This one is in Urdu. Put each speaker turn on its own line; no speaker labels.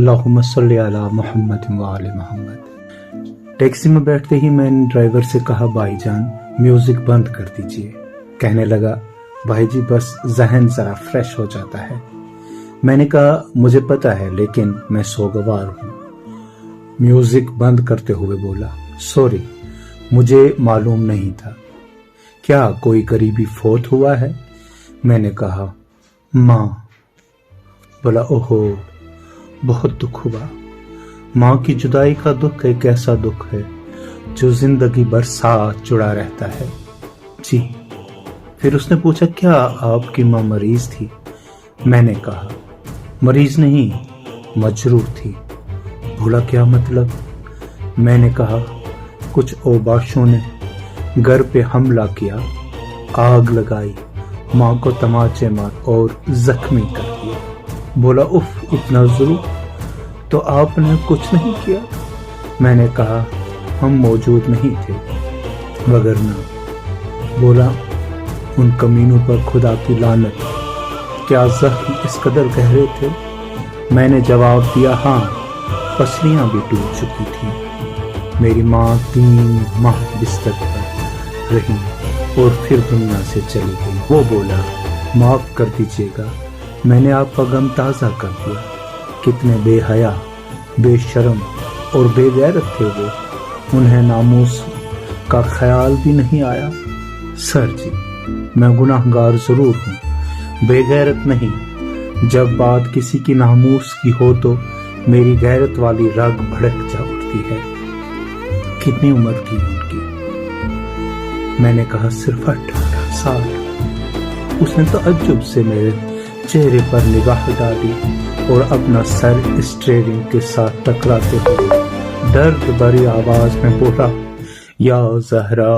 اللہم صلی علی محمد و آل محمد۔ ٹیکسی میں بیٹھتے ہی میں نے ڈرائیور سے کہا بھائی جان میوزک بند کر دیجئے۔ کہنے لگا بھائی جی بس ذہن ذرا فریش ہو جاتا ہے۔ میں نے کہا مجھے پتا ہے لیکن میں سوگوار ہوں۔ میوزک بند کرتے ہوئے بولا سوری مجھے معلوم نہیں تھا، کیا کوئی قریبی فوت ہوا ہے؟ میں نے کہا ماں۔ بولا اوہو بہت دکھ ہوا۔ ماں کی جدائی کا دکھ ایک ایسا دکھ ہے جو زندگی بھر ساتھ جڑا رہتا ہے۔ جی۔ پھر اس نے پوچھا کیا آپ کی ماں مریض تھی؟ میں نے کہا مریض نہیں مجروح تھی۔ بولا کیا مطلب؟ میں نے کہا کچھ اوباشوں نے گھر پہ حملہ کیا، آگ لگائی، ماں کو تماچے مار اور زخمی کر دیا۔ بولا اف اتنا ضرور، تو آپ نے کچھ نہیں کیا؟ میں نے کہا ہم موجود نہیں تھے وگرنہ۔ بولا ان کمینوں پر خدا کی لعنت، کیا زخم اس قدر گہرے تھے؟ میں نے جواب دیا ہاں، پسلیاں بھی ٹوٹ چکی تھیں۔ میری ماں 3 ماہ بستر پر رہی اور پھر دنیا سے چلی گئی۔ وہ بولا معاف کر دیجیے گا، میں نے آپ کا غم تازہ کر دیا۔ کتنے بے حیا، بے شرم اور بے غیرت تھے وہ، انہیں ناموس کا خیال بھی نہیں آیا۔ سر جی میں گناہگار ضرور ہوں، بے غیرت نہیں۔ جب بات کسی کی ناموس کی ہو تو میری غیرت والی رگ بھڑک جا اٹھتی ہے۔ کتنی عمر کی ان کی؟ میں نے کہا صرف 18 سال۔ اس نے تعجب سے میرے چہرے پر نگاہ ڈالی اور اپنا سر اسٹیئرنگ کے ساتھ ٹکراتے ہوئے درد بھری آواز میں بولا یا زہرا۔